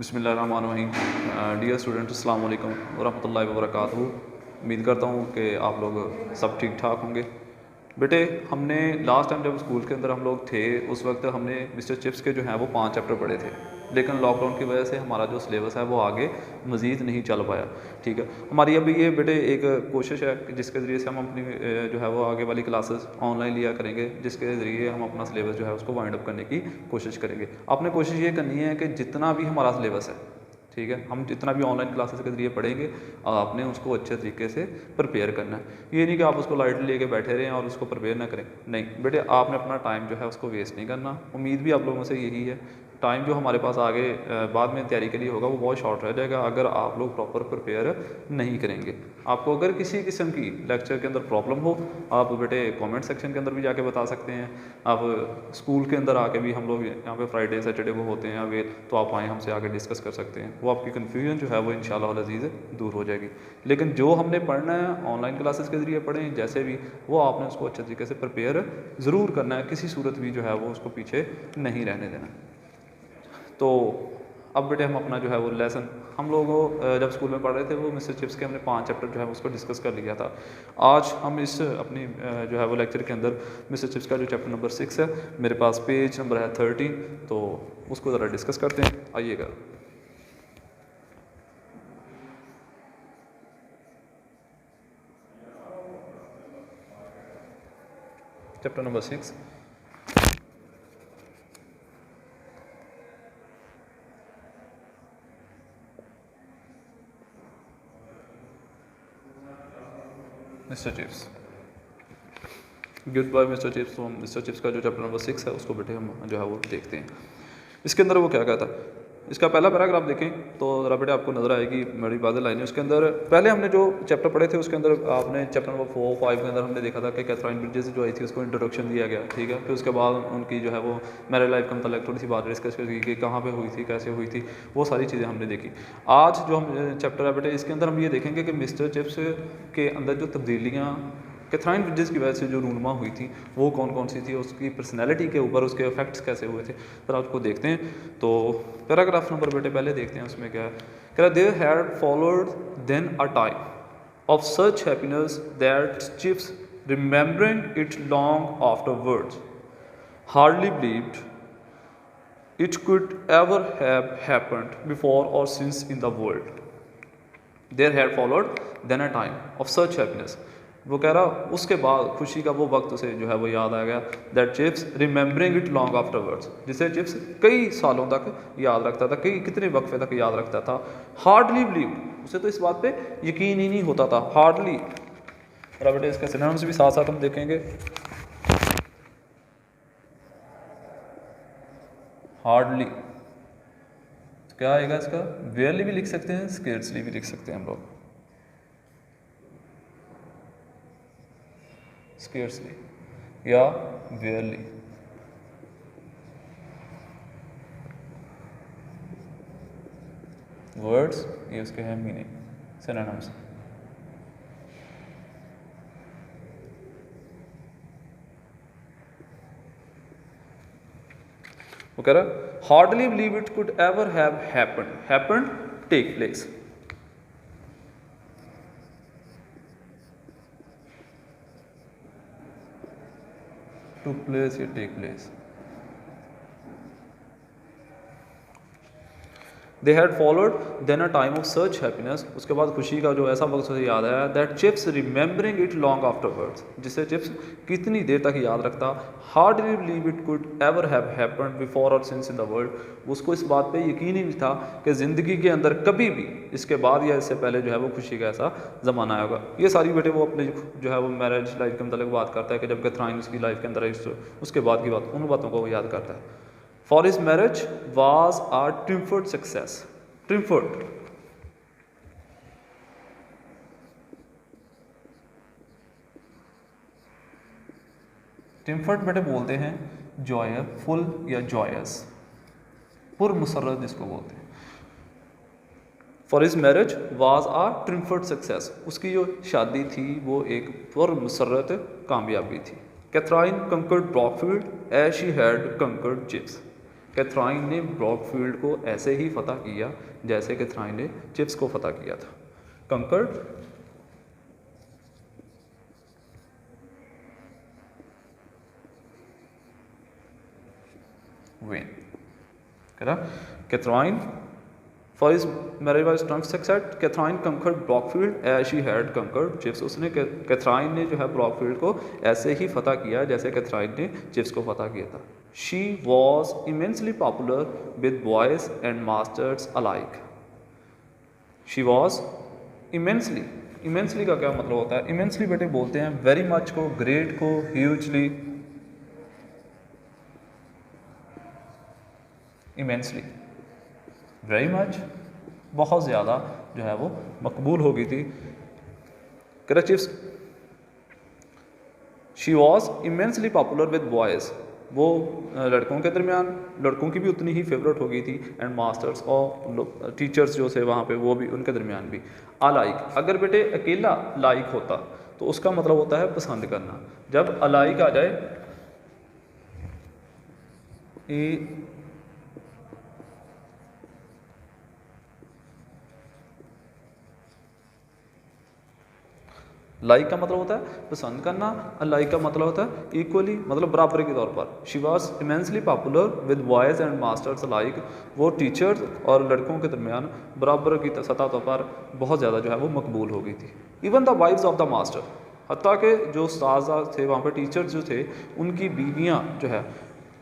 बिस्मिल्लाहिर्रहमानिर्रहीम। Dear student, अस्सलाम वालेकुम वरहमतुल्लाहि वबरकातुहू। उम्मीद करता हूँ कि आप लोग सब ठीक ठाक होंगे। बेटे, हमने लास्ट टाइम जब स्कूल के अंदर हम लोग थे उस वक्त हमने मिस्टर चिप्स के जो हैं वो 5 चैप्टर पढ़े थे, लेकिन लॉकडाउन की वजह से हमारा जो सिलेबस है वो आगे मज़ीद नहीं चल पाया। ठीक है, हमारी अभी ये बेटे एक कोशिश है कि जिसके ज़रिए से हम अपनी जो है वो आगे वाली क्लासेस ऑनलाइन लिया करेंगे, जिसके ज़रिए हम अपना सिलेबस जो है उसको वाइंड अप करने की कोशिश करेंगे। आपने कोशिश ये करनी है कि जितना भी हमारा सिलेबस है, ठीक है, हम जितना भी ऑनलाइन क्लासेस के ज़रिए पढ़ेंगे आपने उसको अच्छे तरीके से प्रिपेयर करना है। ये नहीं कि आप उसको लाइटली लेके बैठे रहें और उसको प्रिपेयर ना करें। नहीं बेटे, आपने अपना टाइम जो है उसको वेस्ट नहीं करना। उम्मीद भी आप लोगों से यही है। टाइम जो हमारे पास आगे बाद में तैयारी के लिए होगा वो बहुत शॉर्ट रह जाएगा अगर आप लोग प्रॉपर प्रिपेयर नहीं करेंगे। आपको अगर किसी किस्म की लेक्चर के अंदर प्रॉब्लम हो, आप बेटे कमेंट सेक्शन के अंदर भी जाके बता सकते हैं। आप स्कूल के अंदर आके भी, हम लोग यहाँ पे फ्राइडे सैटरडे को होते हैं अवेल, तो आप आएँ हमसे आके डिस्कस कर सकते हैं। वो आपकी कन्फ्यूजन जो है वो इंशाल्लाह अज़ीज़ दूर हो जाएगी। लेकिन जो हमने पढ़ना है ऑनलाइन क्लासेस के ज़रिए पढ़ें जैसे भी, वो आपने उसको अच्छे तरीके से प्रिपेयर ज़रूर करना है। किसी सूरत भी जो है वो उसको पीछे नहीं रहने देना। तो अब बेटे हम अपना जो है वो लेसन, हम लोग जब स्कूल में पढ़ रहे थे वो मिस्टर चिप्स के हमने 5 चैप्टर जो है उसको डिस्कस कर लिया था। आज हम इस अपनी जो है वो लेक्चर के अंदर मिस्टर चिप्स का जो चैप्टर नंबर 6 है, मेरे पास पेज नंबर है 13, तो उसको ज़रा डिस्कस करते हैं। आइएगा। Chapter number 6। Mister Chips, good bye mister Chips. तो मिस्टर चिप्स का जो चैप्टर नंबर 6 है उसको बेटे हम जो है वो देखते हैं। इसके अंदर वो क्या कहता है, इसका पहला पैराग्राफ देखें तो ज़रा बेटे आपको नज़र आएगी बड़ी वाज़ेह लाइनें। उसके अंदर पहले हमने जो चैप्टर पढ़े थे उसके अंदर आपने चैप्टर नंबर 4, 5 के अंदर हमने देखा था कि कैथरीन ब्रिजेस जो आई थी उसको इंट्रोडक्शन दिया गया। ठीक है, फिर उसके बाद उनकी जो है वो मैरिज लाइफ के मतलब थोड़ी सी बात डिस्कस की कि कहाँ पर हुई थी, कैसे हुई थी, वो सारी चीज़ें हमने देखी। आज जो हम चैप्टर है बेटे इसके अंदर हम ये देखेंगे कि मिस्टर चिप्स के अंदर जो तब्दीलियाँ कैथरीन ब्रिजेस की वजह से जो रूनमा हुई थी वो कौन कौन सी थी, उसकी पर्सनैलिटी के ऊपर उसके इफेक्ट्स कैसे हुए थे, तो उसको देखते हैं। तो पैराग्राफ नंबर बेटे पहले देखते हैं, उसमें क्या है। कह रहा, there had followed then a time of such happiness that Chips remembering it long afterwards hardly believed it could ever have happened before और since in the world. There had followed then a time of such happiness, वो कह रहा उसके बाद खुशी का वो वक्त उसे जो है वो याद आ गया। That Chips remembering it long afterwards, जिसे चिप्स कई सालों तक याद रखता था, कई कितने वक्फे तक याद रखता था। हार्डली बिलीव, उसे तो इस बात पे यकीन ही नहीं होता था। हार्डली, बेटे इसके सिनोनिम्स भी साथ साथ हम देखेंगे। हार्डली क्या आएगा इसका, वेयरली भी लिख सकते हैं, स्केर्सली भी लिख सकते हैं हम लोग, स्केर्सली या वेयरली। वर्ड्स ये उसके हैं मीनिंग, सिनोनिम्स। वो कह रहा hardly believe it could ever have happened, happened take place. To place या take place. They had followed then a time of such happiness, उसके बाद खुशी का जो ऐसा वक्त उसे याद आया। That Chips remembering it long afterwards, जिसे चिप्स कितनी देर तक याद रखता। Hardly believe it could ever have happened before और सिंस इन द वर्ल्ड, उसको इस बात पे यकीन ही नहीं था कि ज़िंदगी के अंदर कभी भी इसके बाद या इससे पहले जो है वो खुशी का ऐसा ज़माना आएगा। ये सारी बेटे वो अपने जो है वो मैरिज लाइफ के मतलब बात करता है कि जब कैथरीन उसकी लाइफ के अंदर है, उसके बाद की बात, उन बातों को वो याद करता है। For his marriage was a triumphant success. Triumphant. ट्रिम्फर्ट बेटे बोलते हैं जॉयफुल या जॉयस, पुरमसरत जिसको बोलते हैं। For his marriage was a triumphant success, उसकी जो शादी थी वो एक पुरमसरत कामयाबी थी। Katherine conquered Brookfield as she had conquered Chips, Katherine ने ब्रॉकफील्ड को ऐसे ही फतह किया जैसे कैथराइन ने चिप्स को फतह किया था। Conquered win. Catherine, for his marriage was term success, Catherine conquered Brockfield as she had conquered chips. उसने कैथराइन ने जो है ब्रॉकफील्ड को ऐसे ही फतह किया जैसे कैथराइन ने चिप्स को फतह किया था। She was immensely popular with boys and masters alike. She was immensely, immensely का क्या मतलब होता है? immensely बेटे बोलते हैं very much को, great को, hugely, इमेंसली, वेरी मच, बहुत ज़्यादा जो है वो मकबूल हो गई थी। Chips, she was immensely popular with boys, वो लड़कों के दरमियान, लड़कों की भी उतनी ही फेवरेट हो गई थी, एंड मास्टर्स और टीचर्स जो थे वहाँ पे वो भी, उनके दरमियान भी। अलाइक, अगर बेटे अकेला लाइक होता तो उसका मतलब होता है पसंद करना। जब अलाइक आ जाए, लाइक का मतलब होता है पसंद करना, अलाइक का मतलब होता है इक्वली, मतलब बराबरी के तौर पर। She was immensely popular with boys and masters alike, वो टीचर्स और लड़कों के दरमियान बराबर की सतह पर बहुत ज़्यादा जो है वो मकबूल हो गई थी। Even the wives of the master, हत्ता के जो उस्ताद थे वहाँ पर, टीचर्स जो थे, उनकी बीवियाँ जो है,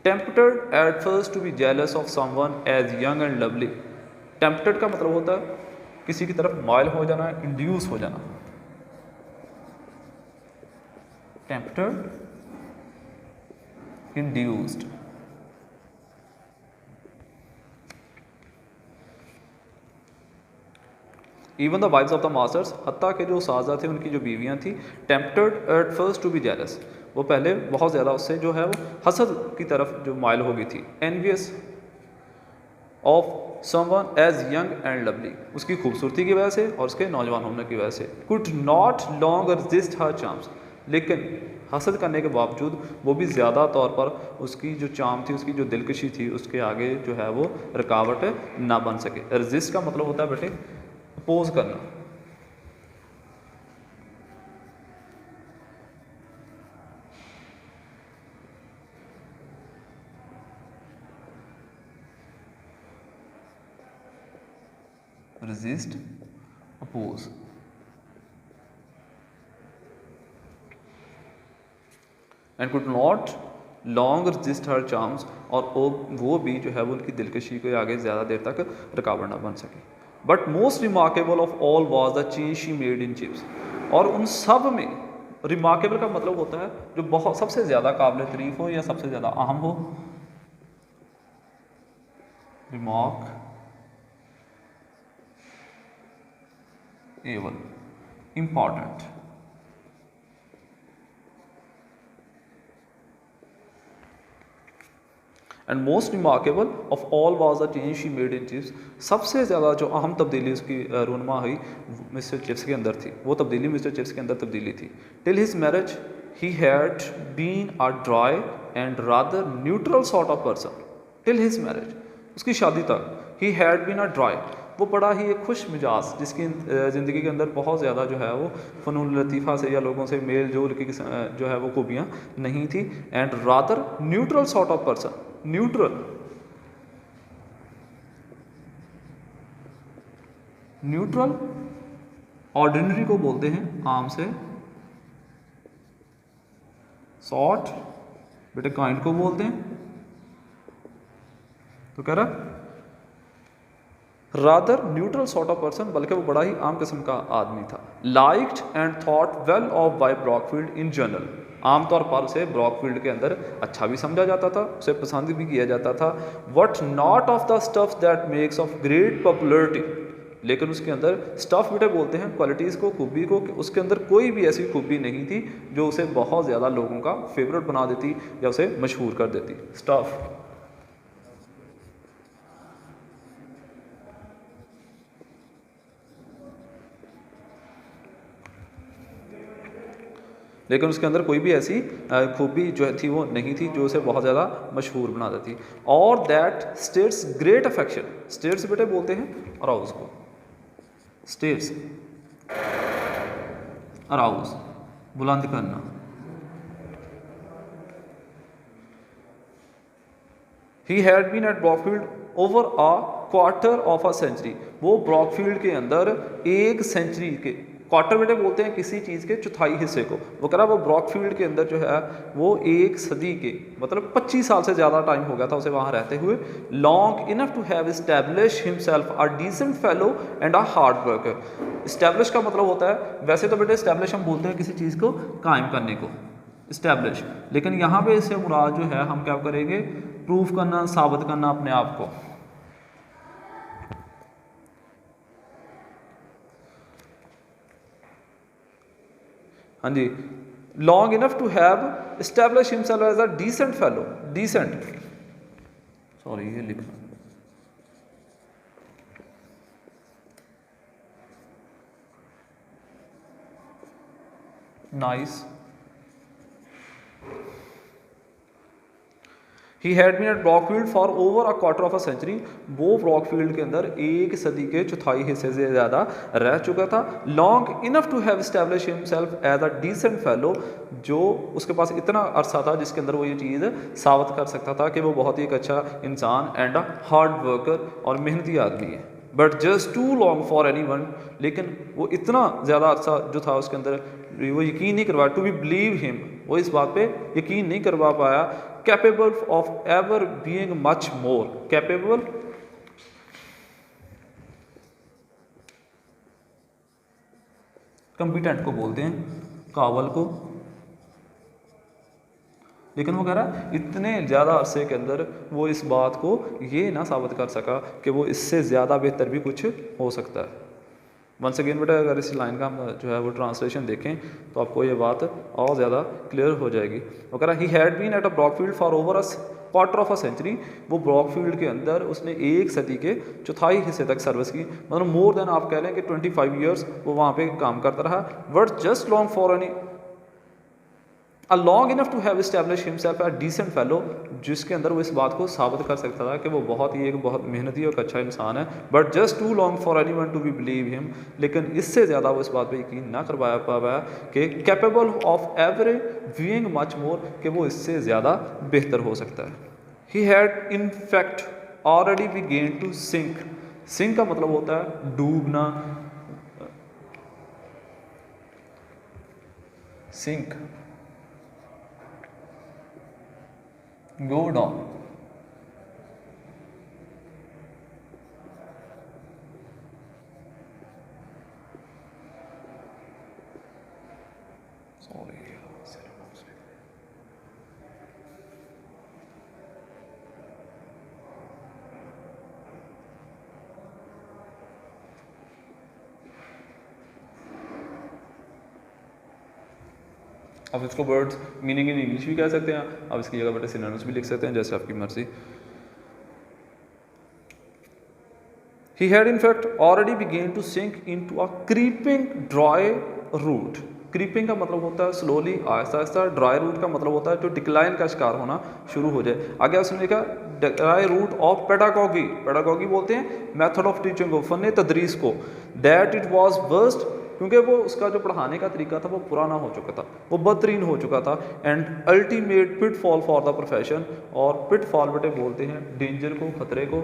tempted at first to be jealous of someone as young and lovely. Tempted का मतलब होता है किसी की तरफ माइल हो जाना, इंड्यूस हो जाना। tempted, induced, even the wives of the masters, हत्ता के जो उस्ताद थे उनकी जो बीवियां थी, tempted at first to be jealous, वो पहले बहुत ज़्यादा उससे जो है वो हसद की तरफ जो माइल हो गई थी। Envious of someone as young and lovely, उसकी खूबसूरती की वजह से और उसके नौजवान होने की वजह से। Could not long resist her charms, लेकिन हसद करने के बावजूद वो भी ज़्यादा तौर पर उसकी जो चाम थी, उसकी जो दिलकशी थी, उसके आगे जो है वो रुकावट ना बन सके। रेजिस्ट का मतलब होता है बेटे अपोज करना। resist, oppose। And could not long resist her charms, और वो भी जो है वो उनकी दिलकशी के आगे ज़्यादा देर तक रुकावट ना बन सके। But most remarkable of all was the change she made in chips, और उन सब में रिमार्केबल का मतलब होता है जो बहुत सबसे ज़्यादा काबिल तारीफ हो या सबसे ज़्यादा अहम हो। Remarkable, important. And most remarkable of all was the change she made in Chips, सबसे ज़्यादा जो अहम तब्दीली उसकी रूनमा हुई मिस्टर चिप्स के अंदर थी, वो तब्दीली मिस्टर चिप्स के अंदर तब्दीली थी। Till his marriage he had been a dry and rather neutral sort of person. Till his marriage, उसकी शादी तक, he had been a dry, वो बड़ा ही एक खुश मिजाज, जिसकी ज़िंदगी के अंदर बहुत ज़्यादा जो है वो फ़नून लतीफ़ा से या लोगों से मेल जोल की जो है वो खूबियाँ नहीं थी। And rather neutral sort of person, neutral, neutral ordinary को बोलते हैं आम से, सॉर्ट बेटे काइंड को बोलते हैं। तो कह रहा rather neutral sort of person, बल्कि वो बड़ा ही आम किस्म का आदमी था। Liked and thought well of by Brookfield in general, आमतौर पर उसे ब्रॉकफील्ड के अंदर अच्छा भी समझा जाता था, उसे पसंद भी किया जाता था। What not of the stuffs that makes of great popularity, लेकिन उसके अंदर स्टफ़ बेटे बोलते हैं क्वालिटीज़ को, खूबी को, कि उसके अंदर कोई भी ऐसी खूबी नहीं थी जो उसे बहुत ज़्यादा लोगों का फेवरेट बना देती या उसे मशहूर कर देती। स्टफ़, लेकिन उसके अंदर कोई भी ऐसी खूबी जो थी वो नहीं थी जो उसे बहुत ज़्यादा मशहूर बना देती। और that states great affection, states बेटे बोलते हैं अराउज को, स्टेट्स अराउज बुलंद करना। He had been at Brookfield over a quarter of a century, वो ब्रॉकफील्ड के अंदर एक सेंचुरी के, क्वार्टर बेटे बोलते हैं किसी चीज़ के चौथाई हिस्से को, वो कह रहा वो ब्रॉकफील्ड के अंदर जो है वो एक सदी के मतलब 25 साल से ज़्यादा टाइम हो गया था उसे वहाँ रहते हुए। Long enough to have establish himself a decent fellow and a hard worker. Establish का मतलब होता है, वैसे तो बेटे इस्टेब्लिश हम बोलते हैं किसी चीज़ को कायम करने को, इस्टेब्लिश, लेकिन यहाँ पे इससे मुराद जो है हम क्या करेंगे, प्रूफ करना, साबित करना अपने आप को। हाँ जी, long enough to have establish himself as a decent fellow, decent, sorry ये लिखना, nice. He had been at Brookfield for over a quarter of a century, वो ब्रॉकफील्ड के अंदर एक सदी के चौथाई हिस्से से ज़्यादा रह चुका था। Long enough to have establish himself as a decent fellow, जो उसके पास इतना अरसा था जिसके अंदर वो ये चीज़ साबित कर सकता था कि वो बहुत ही एक अच्छा इंसान एंड अ हार्ड वर्कर और मेहनती आदमी है। But just too long for anyone, लेकिन वो इतना ज़्यादा अरसा जो था उसके अंदर वो यकीन नहीं करवाया, टू बी बिलीव हिम, वो इस बात पे यकीन नहीं करवा पाया, capable of ever being much more, capable competent को बोलते हैं, काबल को, लेकिन वो कह रहा है इतने ज़्यादा अरसे के अंदर वो इस बात को ये ना साबित कर सका कि वो इससे ज़्यादा बेहतर भी कुछ हो सकता है। वंस अगेन बेटा अगर इस लाइन का हम जो है वो ट्रांसलेशन देखें तो आपको ये बात और ज़्यादा क्लियर हो जाएगी। वो कह रहा he had been at a Brookfield for over a quarter of a century, वो ब्रॉकफील्ड के अंदर उसने एक सदी के चौथाई हिस्से तक सर्विस की, मतलब मोर देन आप कह लें कि 25 ईयर्स वो वहाँ पे काम करता रहा। But just long for any a long enough to have establish himself as decent fellow, जिसके अंदर वो इस बात को साबित कर सकता था कि वो बहुत ही एक बहुत मेहनती और अच्छा इंसान है। But just too long for anyone to be believe him, लेकिन इससे ज़्यादा वो इस बात पे यकीन ना करवाया पाया कि capable of every being much more, कि वो इससे ज़्यादा बेहतर हो सकता है। He had in fact already began to sink, sink का मतलब होता है डूबना, सिंक, go down, sorry अब इसको वर्ड्स मीनिंग इन इंग्लिश भी कह सकते हैं, अब इसकी जगह बेटे सिनोनिम्स भी लिख सकते हैं, जैसे आपकी मर्जी। He had in fact already began to sink into a creeping dry root, creeping का मतलब होता है slowly, Aahista Aahista, dry root का मतलब होता है जो डिक्लाइन का शिकार होना शुरू हो जाए। आगे उसने लिखा dry rot of pedagogy, pedagogy बोलते हैं मेथड ऑफ टीचिंग को, फन तदरीस को, दैट इट वाज वर्स्ट, क्योंकि वो उसका जो पढ़ाने का तरीका था वो पुराना हो चुका था, वो बदतरीन हो चुका था, and ultimate pitfall for the profession, और पिट फॉल बेटे बोलते हैं डेंजर को, खतरे को,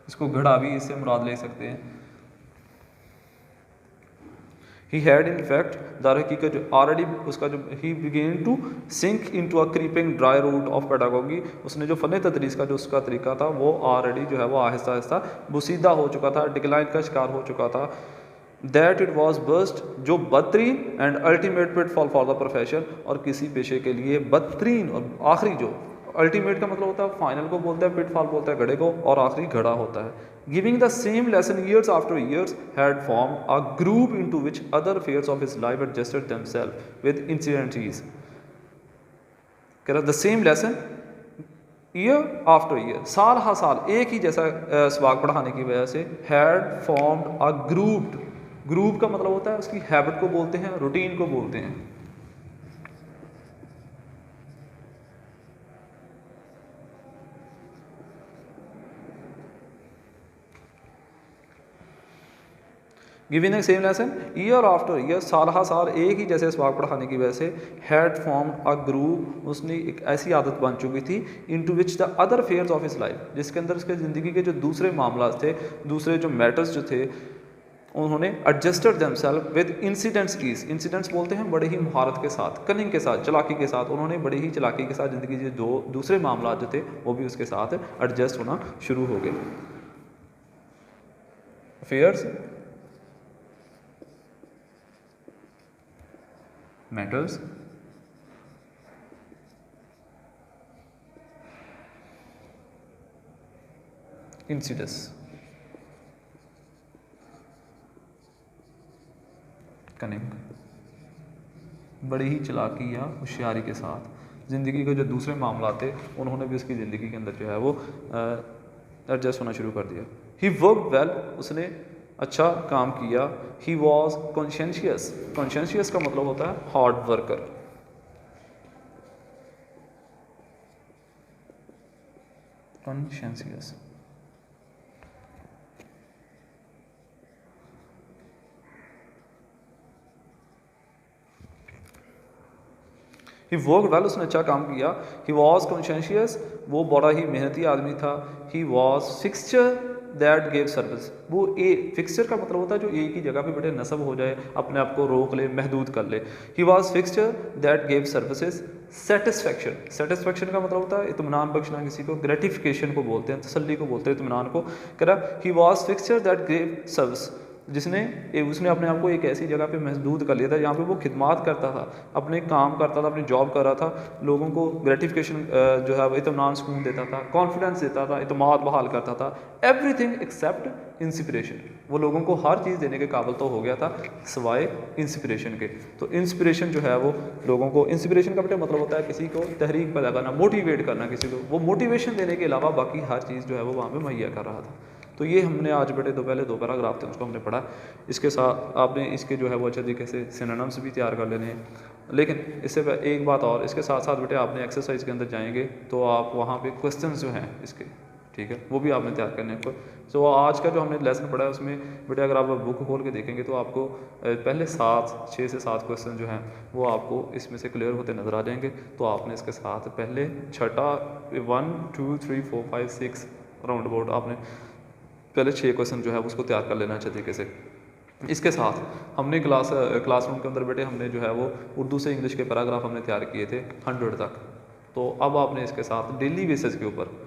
इसको घड़ा भी इससे मुराद ले सकते हैं। ही हैड इन फैक्ट दर हकीकत जो ऑलरेडी उसका जो he began to sink into a creeping dry rot of pedagogy, उसने जो फ़न तदरीस का जो उसका तरीका था वो ऑलरेडी जो है वो आहिस्ता आहिस्ता बुसीदा हो चुका था, डिक्लाइन का शिकार हो चुका था। दैट इट वॉज बस्ट, जो बदतरीन, and ultimate pitfall for the profession, और किसी पेशे के लिए बदतरीन और आखिरी, जो अल्टीमेट का मतलब होता है फाइनल को बोलता है, पिट फॉल बोलता है घड़े को, और आखिरी घड़ा होता है। Giving the same lesson years after years had form a group into which other fears of his life adjusted themselves with incidents. कह रहा the same lesson, year after year, साल हर साल एक ही जैसा सवाक पढ़ाने की वजह से had formed a group. Group का मतलब होता है उसकी हैबिट को बोलते हैं, रूटीन को बोलते हैं। Giving the same lesson year after year, साल हर साल एक ही जैसे सवाक पढ़ाने की वजह से हैड फॉर्म अ ग्रुप, उसने एक ऐसी आदत बन चुकी थी into which the other fears of his life, जिसके अंदर उसके ज़िंदगी के जो दूसरे मामला थे, दूसरे जो मैटर्स जो थे, उन्होंने adjusted themselves with incidents ease. Incidents बोलते हैं बड़े ही महारत के साथ, कनिंग के साथ, चालाकी के साथ, उन्होंने बड़े ही चालाकी के साथ ज़िंदगी के जो दूसरे मामला जो थे वो भी उसके साथ एडजस्ट होना शुरू हो गए। अफेयर्स, मैटर्स, इंसिडेंट्स, कनिंग, बड़ी ही चालाकी या होशियारी के साथ ज़िंदगी के जो दूसरे मामला थे उन्होंने भी उसकी ज़िंदगी के अंदर जो है वो एडजस्ट होना शुरू कर दिया। ही वर्क वेल, उसने अच्छा काम किया। ही वॉज कॉन्शियस, कॉन्शियस का मतलब होता है हार्ड वर्कर। कॉन्शियस, ही वर्क वेल, उसने अच्छा काम किया। ही वॉज कॉन्शियस, वो बड़ा ही मेहनती आदमी था। He was fixture that gave service, वो ए, फिक्सचर का मतलब होता है जो एक ही जगह पे बेटे नस्ब हो जाए, अपने आप को रोक ले, महदूद कर ले। He was fixture that gave services. Satisfaction, satisfaction का मतलब होता है इत्मीनान बख्शना किसी को, ग्रेटिफिकेशन को बोलते हैं, तसल्ली को बोलते हैं, इत्मीनान को। कह रहा he was fixture that gave service, जिसने उसने अपने आप को एक ऐसी जगह पे महदूद कर लिया था जहाँ पे वो खिदमत करता था, अपने काम करता था, अपनी जॉब कर रहा था, लोगों को ग्रेटिफिकेशन जो है इत्मीनान सुकून देता था, कॉन्फिडेंस देता था, इत्मीनान बहाल करता था। एवरीथिंग एक्सेप्ट इंस्पिरेशन, वो लोगों को हर चीज़ देने के काबिल तो हो गया था सिवाय इंस्पिरेशन के। तो इंस्पिरेशन जो है वो लोगों को, इंस्पिरेशन का बेटा मतलब होता है किसी को तहरीक पैदा करना, मोटिवेट करना किसी को, वो मोटिवेशन देने के अलावा बाकी हर चीज़ जो है वो वहाँ पर मुहैया कर रहा था। तो ये हमने आज बेटे पहले दो पैराग्राफ थे उसको हमने पढ़ा। इसके साथ आपने इसके जो है वो अच्छे तरीके से सिनोनिम्स भी तैयार कर लेने हैं। लेकिन इससे एक बात और, इसके साथ साथ बेटे आपने एक्सरसाइज के अंदर जाएंगे तो आप वहाँ पे क्वेश्चंस जो हैं इसके, ठीक है, वो भी आपने तैयार करने हैं। तो आज का जो हमने लेसन पढ़ा है उसमें बेटे अगर आप बुक खोल के देखेंगे तो आपको पहले 6 से 7 क्वेश्चन जो हैं वो आपको इसमें से क्लियर होते नज़र आ जाएंगे। तो आपने इसके साथ पहले छठा 1 2 3 4 5 6 राउंड अबाउट आपने पहले 6 क्वेश्चन जो है उसको तैयार कर लेना अच्छे तरीके से। इसके साथ हमने क्लासरूम के अंदर बेटे हमने जो है वो उर्दू से इंग्लिश के पैराग्राफ हमने तैयार किए थे 100 तक। तो अब आपने इसके साथ डेली बेसिस के ऊपर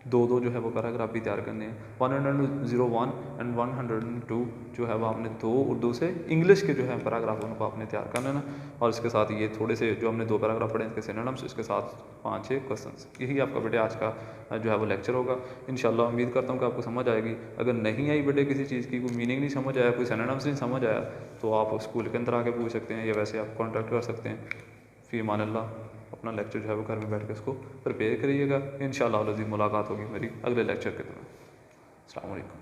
2 जो है वो पैराग्राफ भी तैयार करने हैं। 101 एंड 102 जो है वो आपने 2 उर्दू से इंग्लिश के जो है पैराग्राफ उनको आपने तैयार कर लेना। और इसके साथ ये थोड़े से जो हमने 2 पैराग्राफ पढ़े इसके सिनोनिम्स, इसके साथ 5-6 क्वेश्चंस, यही आपका बेटे आज का जो है वो लेक्चर होगा। इंशाल्लाह उम्मीद करता हूँ कि आपको समझ आएगी। अगर नहीं आई बेटे किसी चीज़ की, कोई मीनिंग नहीं समझ आया, कोई सिनोनिम्स नहीं समझ आया, तो आप स्कूल के अंदर आके पूछ सकते हैं या वैसे आप कॉन्टैक्ट कर सकते हैं। फ़ी अमान अल्लाह। अपना लेक्चर जो है वो घर में बैठ के उसको प्रिपेयर करिएगा। इंशाअल्लाह मुलाकात होगी मेरी अगले लेक्चर के दौरान। अस्सलाम वालेकुम।